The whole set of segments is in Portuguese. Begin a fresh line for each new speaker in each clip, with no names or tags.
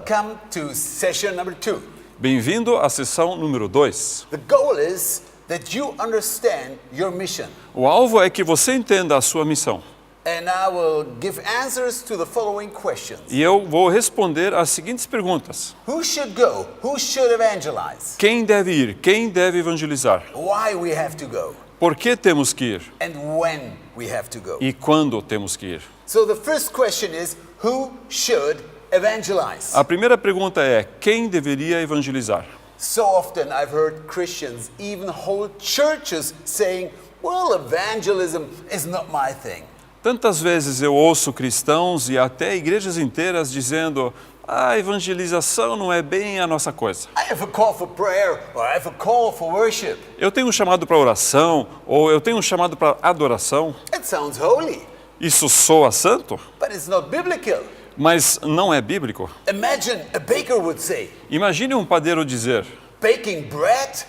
Welcome to session number 2.
Bem-vindo à sessão número 2.
The goal is that you understand your mission.
O alvo é que você entenda a sua missão.
And I will give answers to the following questions.
E eu vou responder as seguintes perguntas.
Who should go? Who should evangelize?
Quem deve ir? Quem deve evangelizar?
Why we have to go?
Por que temos que ir?
And when we have to go?
E quando temos que ir?
So the first question is, who should evangelize?
A primeira pergunta é: quem deveria evangelizar?
So often I've heard Christians, even whole churches, saying, well, evangelism is not my thing.
Tantas vezes eu ouço cristãos e até igrejas inteiras dizendo: a evangelização não é bem a nossa coisa.
I have a call for prayer, or I have a call for worship.
Eu tenho um chamado para oração, ou eu tenho um chamado para adoração.
It sounds holy,
Isso soa santo,
but it's not biblical.
mas não é bíblico.
Imagine a baker would say,
Imagine um padeiro dizer:
baking bread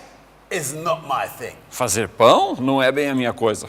is not my thing.
fazer pão não é bem a minha coisa.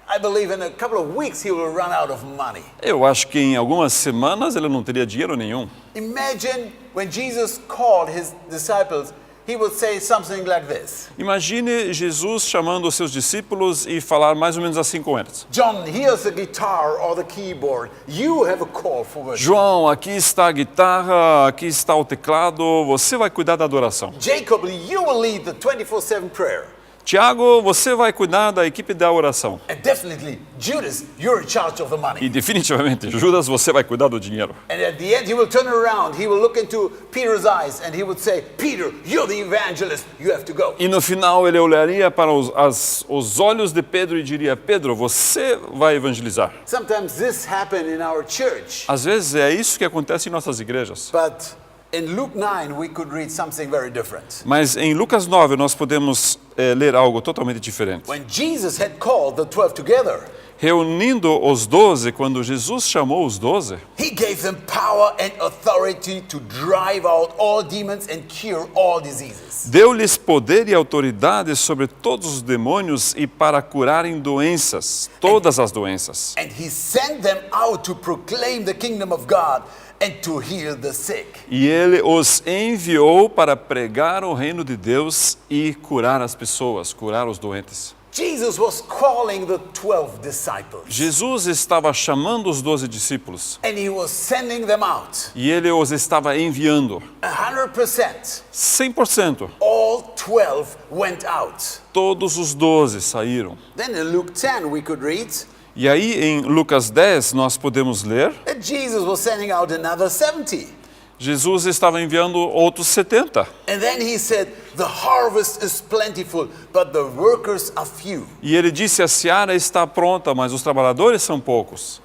I believe in a couple of weeks he will run out of money.
Eu acho que em algumas semanas ele não teria dinheiro nenhum.
Imagine when Jesus called his disciples, he would say something like this.
Imagine Jesus chamando os seus discípulos e falar mais ou menos assim com eles:
John, here's the guitar or the keyboard. You have a call for worship.
João, aqui está a guitarra, aqui está o teclado, você vai cuidar da adoração.
Jacob, you will lead the 24/7 prayer.
Tiago, você vai cuidar da equipe da oração.
And definitely, Judas, you're in charge of the money.
E definitivamente, Judas, você vai cuidar do dinheiro.
And at the end, he will turn around, he will look into Peter's eyes, and he would say, Peter, you're the evangelist, you have to go.
E no final ele olharia para os olhos de Pedro e diria: Pedro, você vai evangelizar.
Sometimes this happens in our church.
Às vezes é isso que acontece em nossas igrejas.
But in Luke 9, we could read something very different.
Mas em Lucas 9 nós podemos ler algo totalmente diferente.
When Jesus had called the 12 together,
Reunindo os 12, quando Jesus chamou os 12,
he gave them power and authority to drive out all demons and cure all diseases.
deu-lhes poder e autoridade sobre todos os demônios e para curarem doenças, todas as doenças.
And he sent them out to proclaim the kingdom of God and to heal the sick.
E ele os enviou para pregar o reino de Deus e curar as pessoas, curar os doentes.
Jesus was calling the 12 disciples.
Jesus estava chamando os 12 discípulos
And he was sending them out.
e ele os estava enviando.
100%.
100%.
All 12 went out.
Todos os 12 saíram.
Then in Luke 10 we could read
E aí em Lucas 10 nós podemos ler:
that Jesus was sending out another 70.
Jesus estava enviando outros 70.
And then he said, the harvest is plentiful, but the workers are few.
E ele disse: a seara está pronta, mas os trabalhadores são poucos.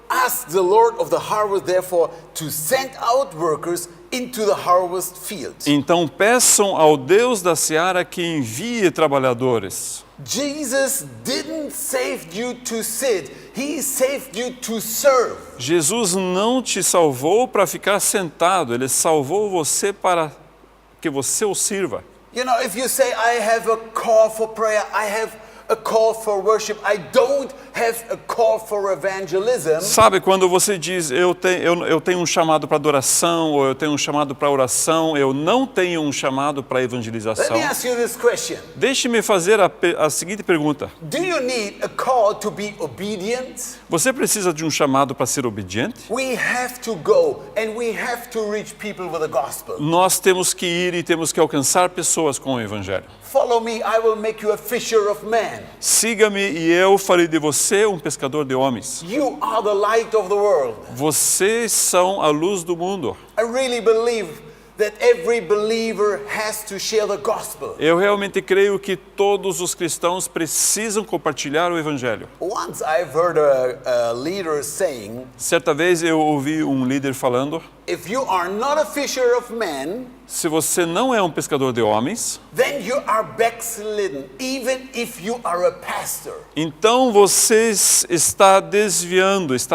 Ask the Lord of the harvest, therefore, to send out workers into the harvest field.
Então peçam ao Deus da seara que envie trabalhadores.
Jesus didn't save you to sit, he saved you to serve.
Jesus não te salvou para ficar sentado, ele salvou você para que você o sirva.
You know, if you say, I have a call for prayer, I have a call for worship, I don't have a call for evangelism.
Sabe, quando você diz: eu tenho um chamado para adoração, ou eu tenho um chamado para oração, eu não tenho um chamado para
Let
evangelização.
me ask you this question.
Deixe-me fazer a seguinte pergunta:
Do you need a call to be obedient?
você precisa de um chamado para ser obediente?
We have to go and we have to reach people with the gospel.
Nós temos que ir e temos que alcançar pessoas com o evangelho.
Follow me, I will make you a fisher of men.
Siga-me e eu farei de você um pescador de homens.
You are the light of the world.
Vocês são a luz do mundo.
I really believe that every believer has to share the gospel.
Eu realmente creio que todos os cristãos precisam compartilhar o evangelho.
Once I've heard a leader saying,
Certa vez eu ouvi um líder falando:
if you are not a fisher of men,
se você não é um pescador de homens,
then you are backslidden, even if you are a pastor.
então você está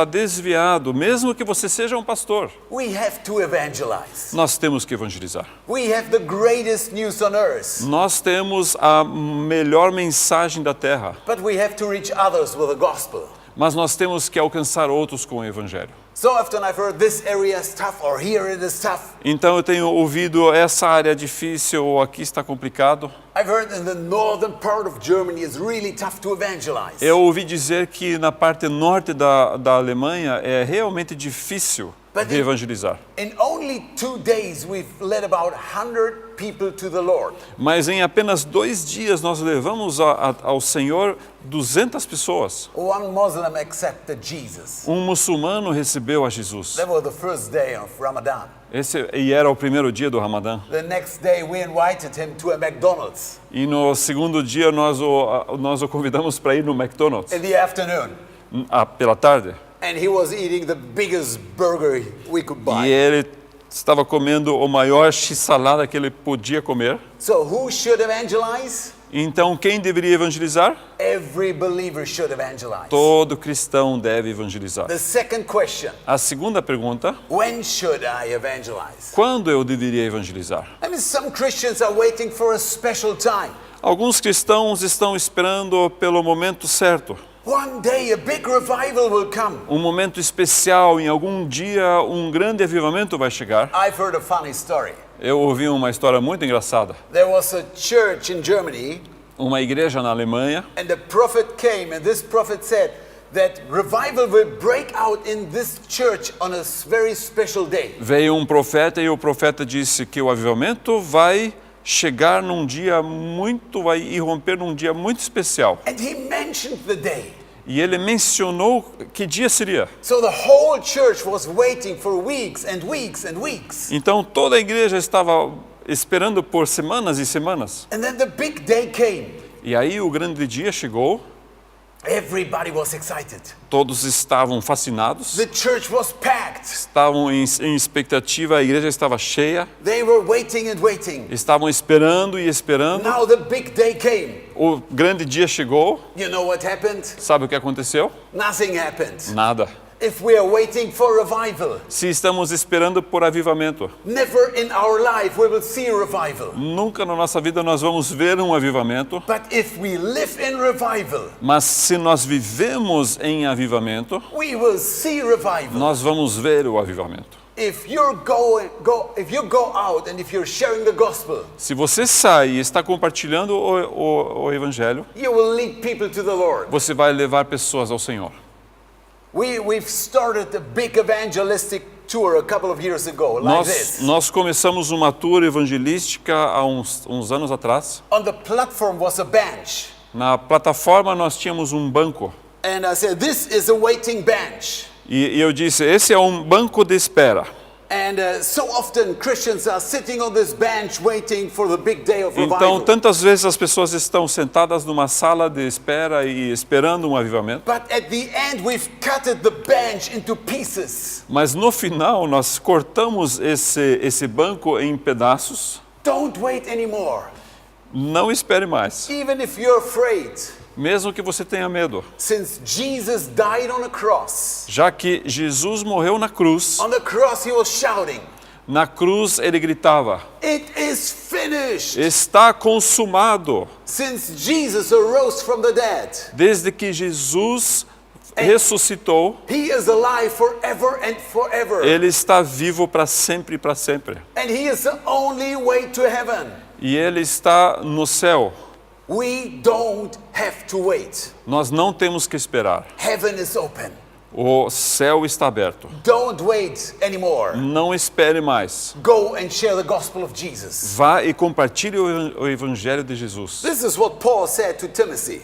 desviado, mesmo que você seja um pastor.
We have to evangelize.
Nós temos que evangelizar.
We have the greatest news on earth,
Nós temos a melhor mensagem da terra,
but we have to reach others with the gospel.
mas nós temos que alcançar outros com o evangelho.
So often I've heard this area is tough or here it is tough.
Então eu tenho ouvido essa área é difícil ou aqui está complicado.
I've heard in the northern part of Germany it's really tough to evangelize.
Eu ouvi dizer que na parte norte da Alemanha é realmente difícil de evangelizar.
In only 2 days we've led about 100 people to the Lord.
Mas em apenas 2 dias nós levamos ao Senhor 200 pessoas.
One Muslim accepted Jesus.
Um muçulmano recebeu a Jesus.
That was the first day of Ramadan.
E era o primeiro dia do Ramadã.
The next day we invited him to a McDonald's
E no segundo dia nós o convidamos para ir no McDonald's
in the afternoon.
Pela tarde.
And he was eating the biggest burger we could
E
buy.
ele estava comendo o maior x-salada que ele podia comer.
So who should evangelize?
Então quem deveria evangelizar?
Every believer should evangelize.
Todo cristão deve evangelizar.
The second question,
A segunda pergunta:
when should I evangelize?
quando eu deveria evangelizar?
I mean, some Christians are waiting for a special time.
Alguns cristãos estão esperando pelo momento certo.
One day a big revival will come.
Um momento especial, em algum dia um grande avivamento vai chegar.
I've heard a funny story.
Eu ouvi uma história muito engraçada.
There was a church in Germany,
Uma igreja na Alemanha,
and the prophet came, and this prophet said that revival will break out in this church on a very special day.
veio um profeta e o profeta disse que o avivamento vai chegar num dia vai irromper num dia muito especial.
And he mentioned the day.
E ele mencionou que dia seria.
So the whole church was waiting for weeks and weeks and weeks.
Então toda a igreja estava esperando por semanas e semanas.
And then the big day came.
E aí o grande dia chegou,
Everybody was excited.
todos estavam fascinados,
The church was packed.
estavam em expectativa, a igreja estava cheia,
They were waiting and waiting.
estavam esperando e esperando.
Now the big day came.
O grande dia chegou,
You know what happened?
sabe o que aconteceu?
Nothing happened.
Nada.
If we are waiting for revival,
Se estamos esperando por avivamento,
never in our life we will see a revival.
nunca na nossa vida nós vamos ver um avivamento,
But if we live in revival,
mas se nós vivemos em avivamento,
we will see revival.
nós vamos ver o avivamento.
If you go out and if you're sharing the gospel,
Se você sai e está compartilhando o evangelho,
you will lead people to the Lord.
você vai levar pessoas ao Senhor.
We've started a big evangelistic tour a couple of years ago, like this.
Nós começamos uma tour evangelística há uns anos atrás.
On the platform was a bench.
Na plataforma nós tínhamos um banco.
And I said, this is a waiting bench.
E eu disse, esse é um banco de espera.
And so often Christians are sitting on this bench waiting for the big day of
Então,
revival.
tantas vezes as pessoas estão sentadas numa sala de espera e esperando um avivamento.
But at the end we've cutted the bench into pieces.
Mas no final nós cortamos esse banco em pedaços.
Don't wait anymore.
Não espere mais.
Even if you're afraid.
Mesmo que você tenha medo.
Since Jesus died on a cross.
Já que Jesus morreu na cruz,
On the cross he was shouting.
na cruz ele gritava,
It is finished.
está consumado.
Since Jesus arose from the dead.
Desde que Jesus ressuscitou,
He is alive forever and forever.
ele está vivo para sempre e para sempre.
And he is the only way to heaven.
E ele está no céu.
We don't have to wait.
Nós não temos que esperar.
Heaven is open.
O céu está aberto.
Don't wait anymore.
Não espere mais.
Go and share the gospel of Jesus.
Vá e compartilhe o evangelho de Jesus.
This is what Paul said to Timothy.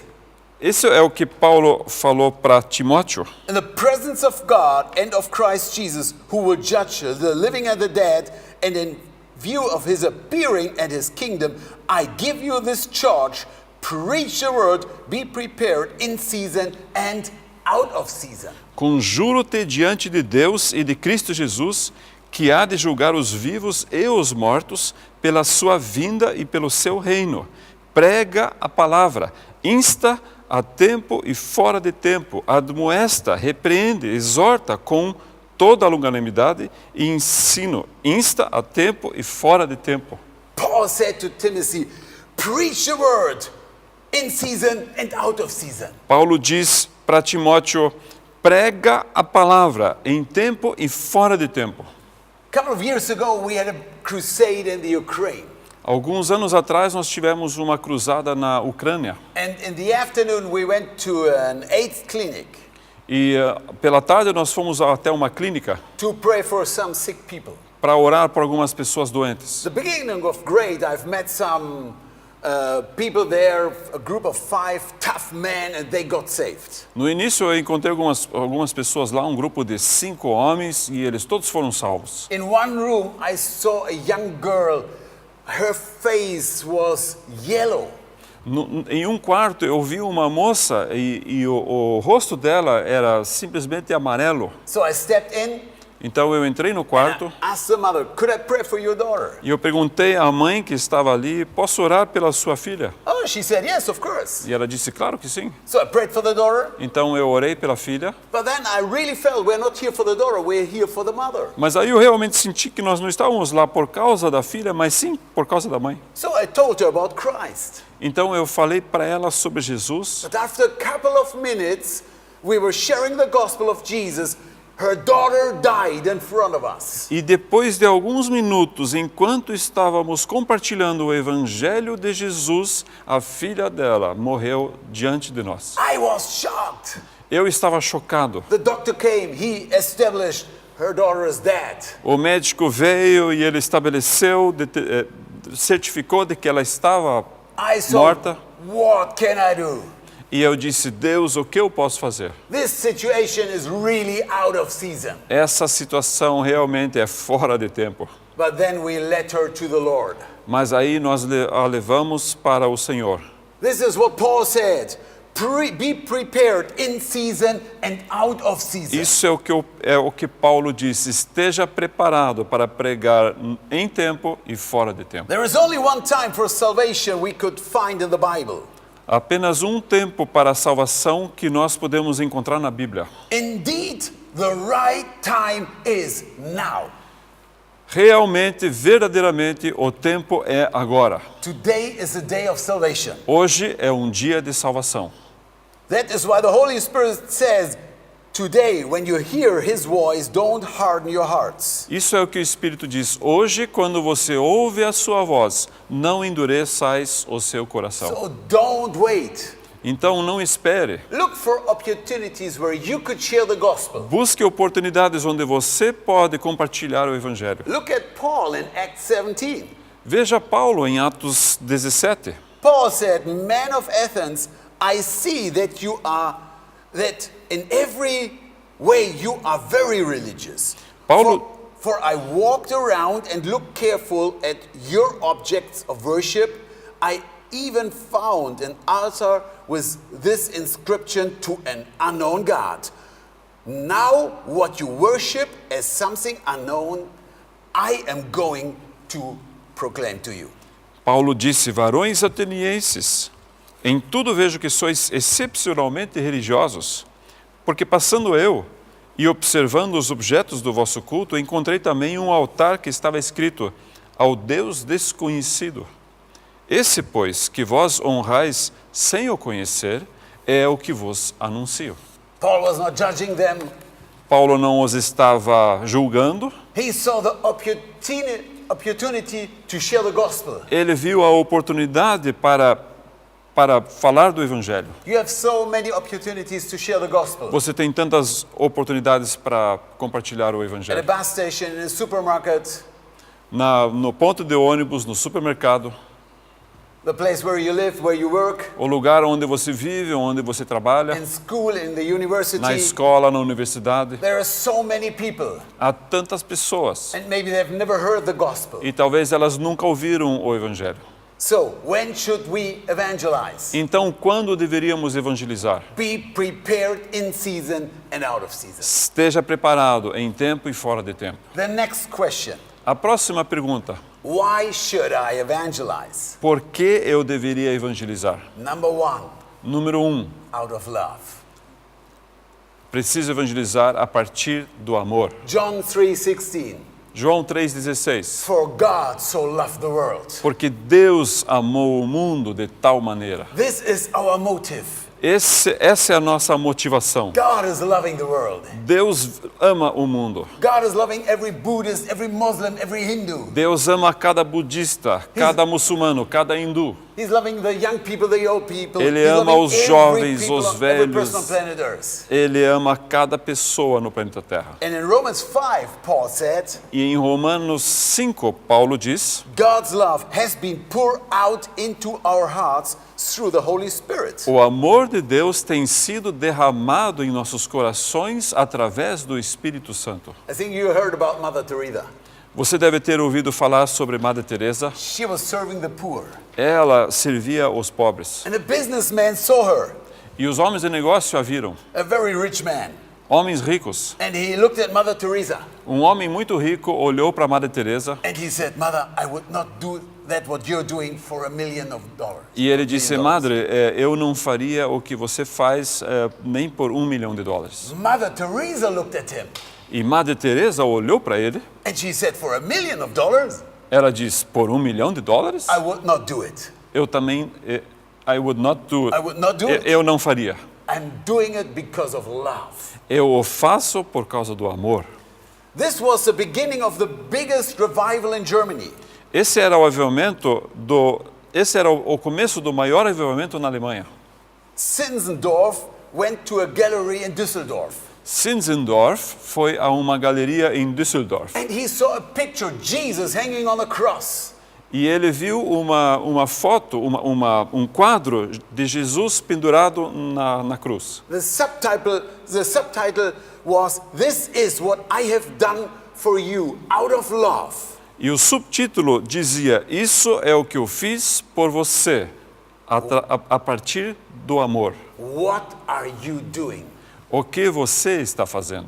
Esse é o que Paulo falou para Timóteo.
In the presence of God and of Christ Jesus, who will judge the living and the dead, and in view of his appearing and his kingdom, I give you this charge: preach the word, be prepared in season and out of season.
Conjuro-te diante de Deus e de Cristo Jesus, que há de julgar os vivos e os mortos pela sua vinda e pelo seu reino. Prega a palavra, insta a tempo e fora de tempo, admoesta, repreende, exorta com toda a longanimidade e ensino, insta a tempo e fora de tempo.
Paul said to Timothy, preach the word in season and out of season.
Paulo diz para Timóteo, Prega a palavra em tempo e fora de tempo.
A couple of years ago, we had a crusade in the Ukraine.
Alguns anos atrás nós tivemos uma cruzada na Ucrânia.
And in the afternoon, we went to an AIDS clinic
E pela tarde nós fomos até uma clínica
to pray for some sick people.
para orar por algumas pessoas doentes.
The beginning of great, I've met some people there, a group of 5 tough men, and they got saved.
No início eu encontrei algumas pessoas lá, um grupo de 5 homens, e eles todos foram salvos.
In one room, I saw a young girl. Her face was yellow.
Em um quarto eu vi uma moça e o rosto dela era simplesmente amarelo.
So I stepped in.
Então eu entrei no quarto
Asked the mother, could I pray for your daughter?
e eu perguntei à mãe que estava ali, posso orar pela sua filha?
Oh, she said, yes, of course.
E ela disse, claro que sim.
So I prayed for the daughter.
Então eu orei pela filha,
But then I really felt we're not here for the daughter, we're here for the mother.
mas aí eu realmente senti que nós não estávamos lá por causa da filha, mas sim por causa da mãe.
So I told her about Christ.
Então eu falei para ela sobre Jesus.
But after a couple of minutes, we were sharing the gospel of Jesus. Her daughter died in front of us.
E depois de alguns minutos, enquanto estávamos compartilhando o evangelho de Jesus, a filha dela morreu diante de nós.
I was shocked.
Eu estava chocado.
The doctor came, he established her daughter is dead.
O médico veio e ele estabeleceu, certificou de que ela estava
I thought,
morta.
what can I do?
E eu disse, Deus, o que eu posso fazer?
This situation is really out of season.
Essa situação realmente é fora de tempo.
But then we led her to the Lord.
Mas aí nós a levamos para o Senhor.
This is what Paul said. Be prepared in season and out of season.
Isso é o que Paulo disse, esteja preparado para pregar em tempo e fora de tempo.
There is only one time for salvation we could find in the Bible.
Apenas um tempo para a salvação que nós podemos encontrar na Bíblia.
Indeed, the right time is now.
Realmente, verdadeiramente, o tempo é agora.
Today is the day of salvation.
Hoje é um dia de salvação.
That is why the Holy Spirit says, today, when you hear His voice, don't harden your hearts.
Isso é o que o Espírito diz. Hoje, quando você ouve a sua voz, não endureçais o seu coração.
So don't wait.
Então não espere.
Look for opportunities where you could share the gospel.
Busque oportunidades onde você pode compartilhar o Evangelho.
Look at Paul in Acts 17.
Veja Paulo em Atos 17.
Paul said, "Men of Athens, I see that in every way you are very religious.
Paulo-
For I walked around and looked careful at your objects of worship. I even found an altar with this inscription to an unknown God. Now what you worship as something unknown, I am going to proclaim to you."
Paulo disse, varões atenienses, em tudo vejo que sois excepcionalmente religiosos, porque passando eu e observando os objetos do vosso culto, encontrei também um altar que estava escrito, ao Deus desconhecido. Esse, pois, que vós honrais sem o conhecer, é o que vos anuncio.
Paul was not judging them.
Paulo não os estava julgando,
He saw the opportunity to share the gospel.
ele viu a oportunidade para falar do Evangelho.
You have so many opportunities to share the gospel.
Você tem tantas oportunidades para compartilhar o
At a
Evangelho.
bus station, in a supermarket,
No ponto de ônibus, no supermercado,
the place where you live, where you work,
o lugar onde você vive, onde você trabalha,
in school, in the university.
na escola, na universidade.
There are so many people,
Há tantas pessoas
and maybe they've never heard the gospel.
e talvez elas nunca ouviram o Evangelho.
So, when should we evangelize?
Então, quando deveríamos evangelizar?
Be prepared in season and out of season.
Esteja preparado em tempo e fora de tempo.
The next question.
A próxima pergunta:
Why should I evangelize?
por que eu deveria evangelizar?
Number 1,
Número 1,
out of love.
preciso evangelizar a partir do amor.
John 3:16.
João 3,16.
For God so loved the world.
Porque Deus amou o mundo de tal maneira.
This is our motive.
Essa é a nossa motivação.
God is loving the world.
Deus ama o mundo.
God is loving every Buddhist, every Muslim, every Hindu.
Deus ama cada budista, cada muçulmano, cada hindu.
He's loving the young people, the old people.
Ele
He's
ama
loving
os
every
jovens,
people
os
on every
velhos.
person on planet Earth.
Ele ama cada pessoa no planeta Terra.
And in Romans 5, Paul said,
E em Romanos 5, Paulo diz:
God's love has been poured out into our hearts through the Holy Spirit.
o amor de Deus tem sido derramado em nossos corações através do Espírito Santo.
I think you heard about Mother Teresa.
Você deve ter ouvido falar sobre Madre Teresa.
She was serving the poor.
Ela servia os pobres.
And a businessman saw her,
E os homens de negócio a viram.
a very rich man.
Homens ricos.
And he looked at Mother Teresa
Um homem muito rico olhou para Madre Teresa
and he said, Mother, I would not do that what you're doing for $1 million.
e ele disse: Madre, eu não faria o que você faz nem por $1 milhão.
Mother Teresa looked at him
E Madre Teresa olhou para ele.
and she said, for $1 million,
Ela diz: por $1 milhão?
I would not do it.
Eu também, I would not do it.
I would not do it.
Eu não faria.
I'm doing it because of love.
Eu o faço por causa do amor.
This was the beginning of the biggest revival in Germany.
Esse era o começo do maior avivamento na Alemanha.
Zinzendorf went to a gallery in Düsseldorf
Zinzendorf foi a uma galeria em Düsseldorf
and he saw a picture, Jesus hanging on a cross.
e ele viu uma foto, um quadro de Jesus pendurado na cruz.
The subtitle was, "This is what I have done for you out of love."
E o subtítulo dizia: isso é o que eu fiz por você, a partir do amor.
What are you doing?
O que você está fazendo?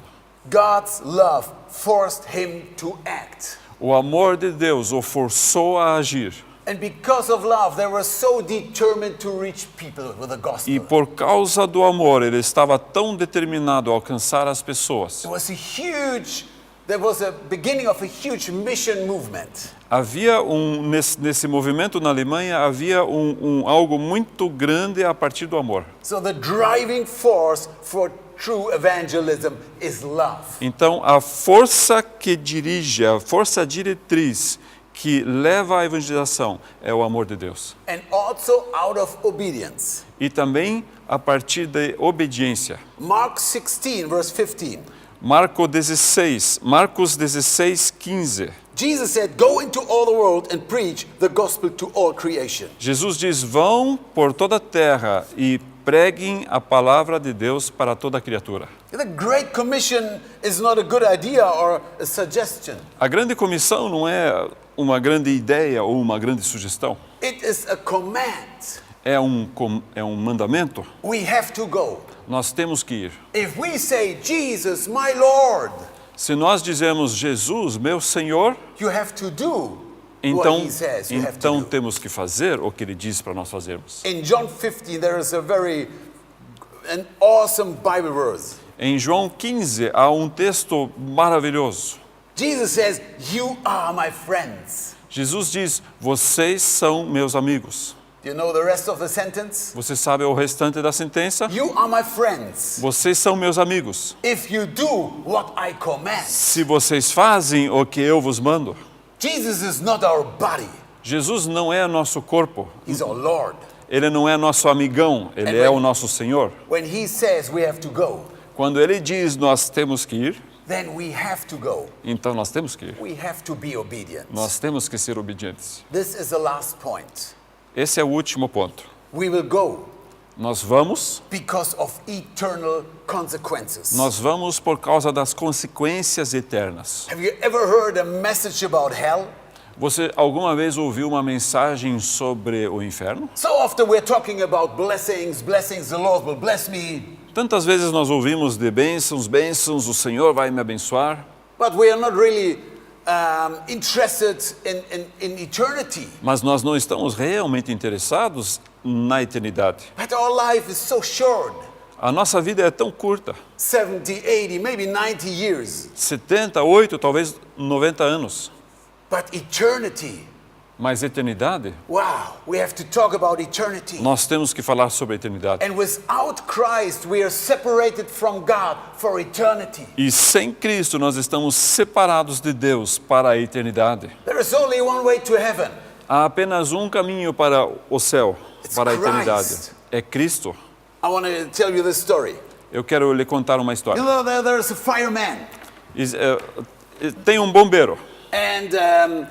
God's love forced him to act.
O amor de Deus o forçou a agir.
And because of love, they were so determined to reach people with the gospel.
E por causa do amor, ele estava tão determinado a alcançar as pessoas.
There was a beginning of a huge mission movement.
Havia nesse movimento na Alemanha, havia algo muito grande a partir do amor.
So the driving force for true evangelism is love.
Então, a força que dirige, a força diretriz que leva à evangelização é o amor de Deus.
And also out of obedience.
E também a partir da obediência.
Mark 16, verse 15.
Marcos 16, 15.
Jesus said, "Go into all the world and preach the gospel to all creation."
Jesus diz: vão por toda a terra e preguem a palavra de Deus para toda criatura.
The Great Commission is not a good idea or a suggestion.
A grande comissão não é uma grande ideia ou uma grande sugestão.
It is a command.
É um mandamento.
We have to go.
Nós temos que ir.
If we say, "Jesus, my Lord,"
Se nós dizemos: Jesus, meu Senhor,
you have to do
então,
what he says you have to do.
temos que fazer o que Ele diz para nós fazermos.
In John 15, there is an awesome Bible verse.
Em João 15 há um texto maravilhoso.
Jesus says, "You are my friends."
Jesus diz: vocês são meus amigos.
Do you know the rest of the sentence?
Você sabe o restante da sentença?
You are my friends
Vocês são meus amigos.
if you do what I command.
Se vocês fazem o que eu vos mando.
Jesus is not our body.
Jesus não é nosso corpo.
He's our Lord.
Ele não é nosso amigão. Ele é o nosso Senhor.
When he says we have to go,
Quando Ele diz nós temos que ir,
then we have to go.
então nós temos que ir.
We have to be obedient.
Nós temos que ser obedientes.
This is the last point.
Esse é o último ponto.
We will go
Nós vamos
because of eternal consequences.
Nós vamos por causa das consequências eternas.
Have you ever heard a message about hell?
Você alguma vez ouviu uma mensagem sobre o inferno?
So often we're talking about blessings, the Lord will bless me.
Tantas vezes nós ouvimos de bênçãos, o Senhor vai me abençoar.
But we are not really interested in eternity.
Mas nós não estamos realmente interessados na eternidade.
But our life is so short.
A nossa vida é tão curta.
70, 80, maybe 90 years.
78, talvez 90 anos.
But eternity
Mas eternidade?
Wow, we have to talk about eternity.
Nós temos que falar sobre a eternidade.
And without Christ, we are separated from God for eternity.
E sem Cristo nós estamos separados de Deus para a eternidade.
There is only one way to heaven.
Há apenas um caminho para o céu, para a eternidade.
Christ.
É Cristo.
I want to tell you this story.
Eu quero lhe contar uma
You
história.
know, there's a fireman,
Tem um bombeiro
and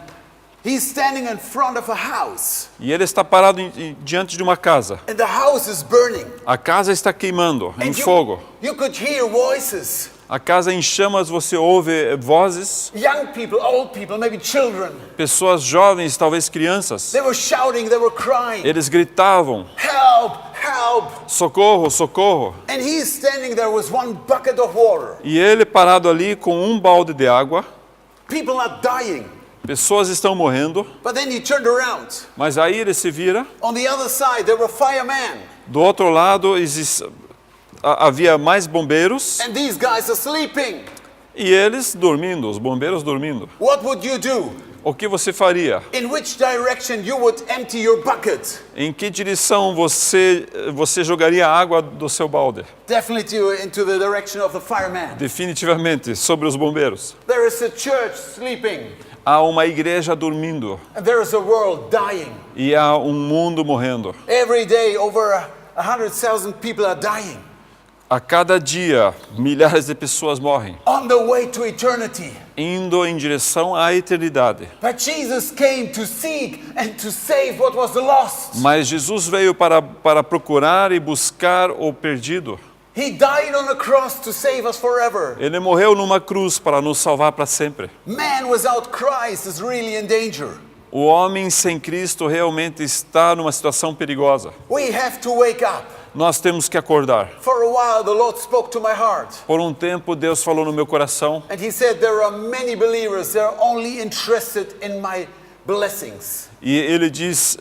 he's standing in front of a house,
e ele está parado diante de uma casa.
and the house is burning.
A casa está queimando em
And
fogo.
you could hear voices.
A casa em chamas, você ouve vozes,
Young people, old people, maybe children.
pessoas jovens, talvez crianças.
They were shouting, they were crying,
Eles gritavam:
help, help.
socorro, socorro.
And he's standing there with one bucket of water.
E ele parado ali com um balde de água.
People are dying.
Pessoas estão morrendo,
But then he turned around.
mas aí ele se vira.
On the other side, there were firemen.
Do outro lado havia mais bombeiros
And these guys are sleeping.
e eles dormindo, os bombeiros dormindo.
What would you do?
O que você faria?
In which direction you would empty your bucket?
Em que direção você jogaria a água do seu balde?
Definitely into the direction of the fireman.
Definitivamente, sobre os bombeiros.
There is a church sleeping,
Há uma igreja dormindo
and there is a world dying.
e há um mundo morrendo.
Every day, over 100,000 people are dying.
A cada dia, milhares de pessoas morrem,
On the way to eternity.
indo em direção à eternidade.
But Jesus came to seek and to save what was lost.
Mas Jesus veio para procurar e buscar o perdido.
He died on a cross to save us forever.
Ele morreu numa cruz para nos salvar para sempre.
Man without Christ is really in danger.
O homem sem Cristo realmente está numa situação perigosa.
We have to wake up.
Nós temos que acordar.
For a while, the Lord spoke to my heart.
Por um tempo, Deus falou no meu coração.
And He said, there are many believers that are only interested in my blessings.
E Ele diz,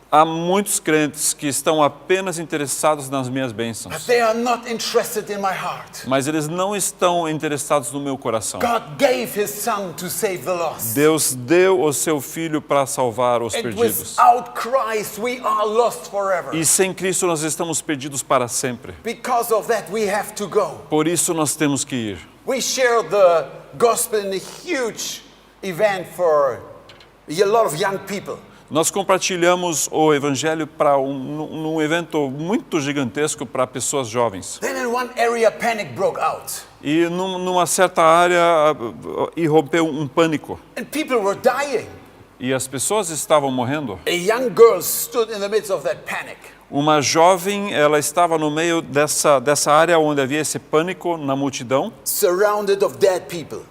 há muitos crentes que estão apenas interessados nas minhas
But
bênçãos.
they are not interested in my heart.
Mas eles não estão interessados no meu coração.
God gave His Son to save the lost.
Deus deu o seu Filho para salvar os
And
perdidos.
without Christ, we are lost forever.
E sem Cristo nós estamos perdidos para sempre.
Because of that, we have to go.
Por isso nós temos que ir.
We shared the gospel in a huge event for a lot of young people.
Nós compartilhamos o Evangelho para num evento muito gigantesco para pessoas jovens.
Then in one area, panic broke out.
E numa certa área irrompeu um pânico.
And people were dying.
E as pessoas estavam morrendo.
A young girl stood in the midst of that panic.
Uma jovem, ela estava no meio dessa área onde havia esse pânico na multidão.
Surrounded of dead people.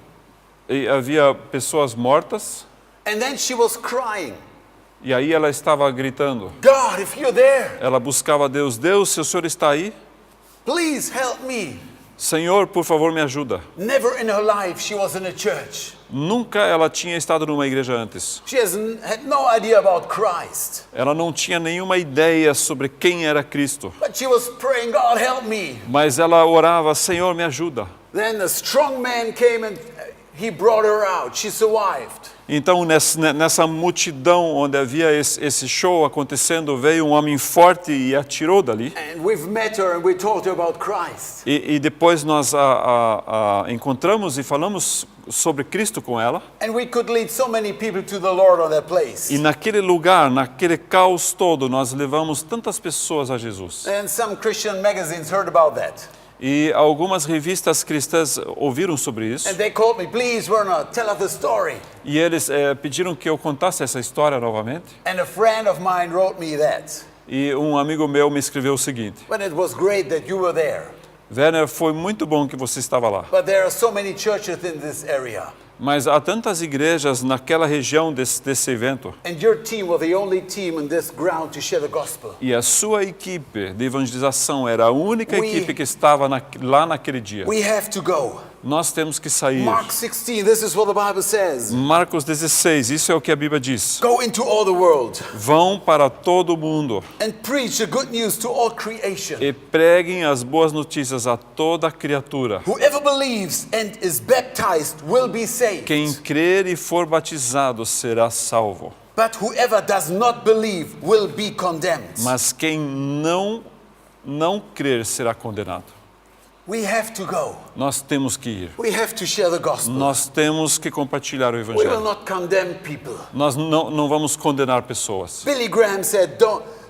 E havia pessoas mortas.
And then she was crying.
E aí ela estava gritando.
God, if you're there,
Ela buscava Deus. Deus, se o Senhor está aí,
please help me.
Senhor, por favor, me ajuda.
Never in her life she was in a church.
Nunca ela tinha estado numa igreja antes.
She had no idea about Christ.
Ela não tinha nenhuma ideia sobre quem era Cristo.
But she was praying, God, help me.
Mas ela orava, Senhor, me ajuda.
Then a strong man came and he brought her out. She survived.
Então, nessa multidão onde havia esse show acontecendo, veio um homem forte e atirou dali.
And we've met her and we told her about Christ.
E depois nós a encontramos e falamos sobre Cristo com ela.
And we could lead so many people to the Lord on that place.
E naquele lugar, naquele caos todo, nós levamos tantas pessoas a Jesus.
And some Christian magazines heard about that.
E algumas revistas cristãs ouviram sobre isso.
And they called me, please, Werner, tell us the story.
E eles pediram que eu contasse essa história novamente.
And a friend of mine wrote me that.
E um amigo meu me escreveu o seguinte:
But it was great that you were there.
Werner, foi muito bom que você estava lá.
But there are so many churches in this area.
Mas há tantas igrejas naquela região desse evento.
And your team was the only team in this ground to share the gospel.
E a sua equipe de evangelização era a única equipe que estava lá naquele dia.
We have to go.
Nós temos que sair.
Mark 16, this is what the Bible says.
Marcos 16, isso é o que a Bíblia diz.
Go into all the world
Vão para todo o mundo
and preach the good news to all creation.
e preguem as boas notícias a toda criatura.
Whoever believes and is baptized will be saved.
Quem crer e for batizado será salvo.
But whoever does not believe will be condemned.
Mas quem não crer será condenado.
We have to go.
Nós temos que ir.
We have to share the gospel.
Nós temos que compartilhar o
We will
Evangelho.
not condemn people.
Nós não vamos condenar pessoas.
Billy Graham said,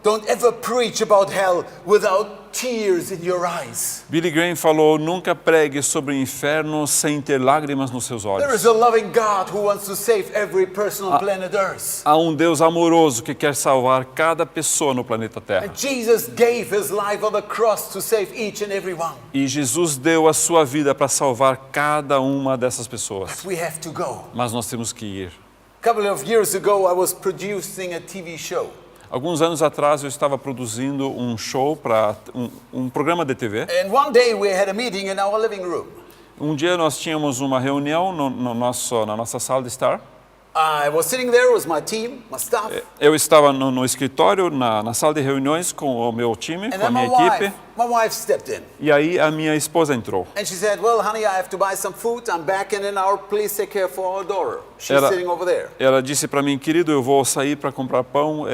don't ever preach about hell without tears in your eyes.
Billy Graham falou, nunca pregue sobre o inferno sem ter lágrimas nos seus
There is
olhos.
a loving God who wants to save every person on planet Earth.
Há um Deus amoroso que quer salvar cada pessoa no planeta Terra.
And Jesus gave his life on the cross to save each and every one.
E Jesus deu a sua vida para salvar cada uma dessas pessoas.
We have to go.
Mas nós temos que ir.
A couple of years ago, I was producing a TV show.
Alguns anos atrás eu estava produzindo um show para um programa de TV.
And one day we had a meeting in our living room.
Um dia nós tínhamos uma reunião na nossa sala de estar.
I was sitting there with my team, my staff.
Eu estava no escritório, na sala de reuniões com o meu time,
And
com a
then
minha equipe.
my wife stepped in.
E aí a minha esposa entrou.
And she said, well, honey, I have to buy some food. I'm back in an hour. Please take care for our daughter. She's sitting over there.
Ela disse para mim, querido, eu vou sair para comprar pão.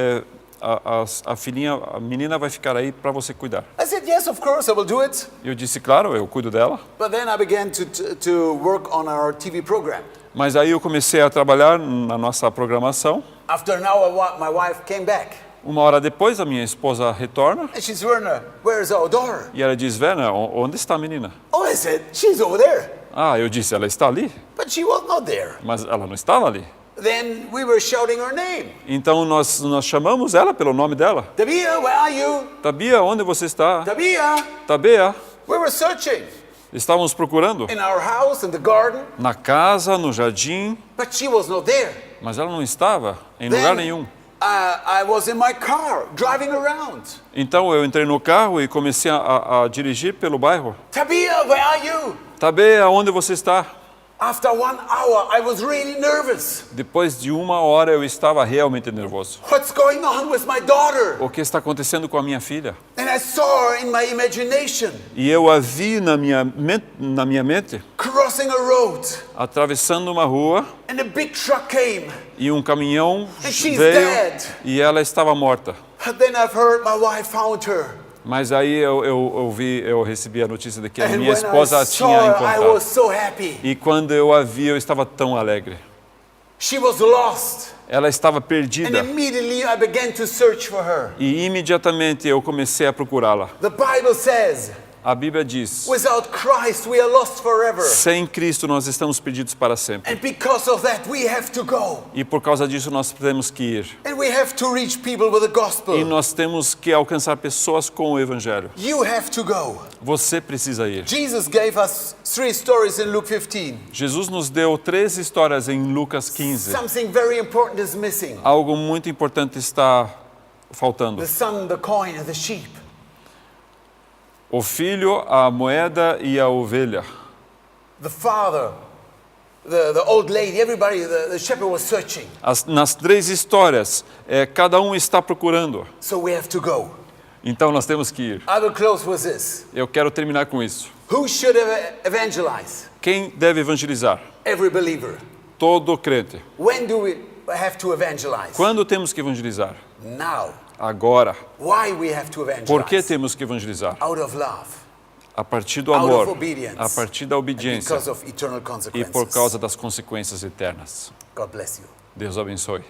A menina vai ficar aí para você cuidar.
I said, yes, of course, I will do it.
Eu disse, claro, eu cuido dela.
But then I began to work on our TV program.
Mas aí eu comecei a trabalhar na nossa programação.
After an hour, my wife came back.
Uma hora depois, a minha esposa retorna.
And she said, Werner, where's our daughter?
E ela diz, Werner, onde está a menina?
Oh, I said, she's over there.
Ah, eu disse, ela está ali.
But she was not there.
Mas ela não estava ali.
Then we were shouting her name.
Então nós chamamos ela pelo nome dela.
Tabia, where are you?
Tabia, onde você está?
Tabia.
Tabea.
We were searching
Estávamos procurando
in our house, in the garden,
na casa, no jardim,
but she was not there.
mas ela não estava em lugar
Then
nenhum.
I was in my car, driving around.
Então eu entrei no carro e comecei a dirigir pelo bairro.
Tabia, where are you?
Tabea, onde você está?
After 1 hour, I was really nervous.
Depois de 1 hora eu estava realmente nervoso.
What's going on with my daughter?
O que está acontecendo com a minha filha?
And I saw her in my imagination,
E eu a vi na minha mente,
crossing a road,
atravessando uma rua,
and a big truck came.
e um caminhão
And she's
veio
dead.
e ela estava morta.
But then I've heard my wife found her.
Mas aí eu recebi a notícia de que a
And
minha
when
esposa
I
a
saw
tinha
her, I
encontrado.
was so happy.
E quando eu a vi, eu estava tão alegre.
She was lost.
Ela estava
And
perdida.
immediately I began to search for her.
E imediatamente eu comecei a procurá-la.
The Bible says,
A Bíblia diz,
without Christ we are lost forever.
sem Cristo nós estamos perdidos para sempre.
And because of that we have to go.
E por causa disso nós temos que ir.
And we have to reach people with the gospel.
E nós temos que alcançar pessoas com o Evangelho.
You have to go.
Você precisa ir.
Jesus gave us 3 stories in Luke 15.
Jesus nos deu 3 histórias em Lucas 15.
Something very important is missing.
Algo muito importante está faltando.
The son, the coin, and the sheep.
O filho, a moeda e a ovelha.
The father, the old lady, everybody, the shepherd was searching.
Nas 3 histórias, cada um está procurando.
So we have to go.
Então nós temos que ir.
I will close with this.
Eu quero terminar com isso.
Who should evangelize?
Quem deve evangelizar?
Every believer.
Todo crente.
When do we have to evangelize?
Quando temos que evangelizar?
Now.
Agora.
Why we have to evangelize?
Por que temos que evangelizar?
Out of love.
A partir do
Out
amor,
of obedience.
a partir da
And
obediência
because of eternal
e
consequences.
por causa das consequências eternas.
God bless you.
Deus abençoe.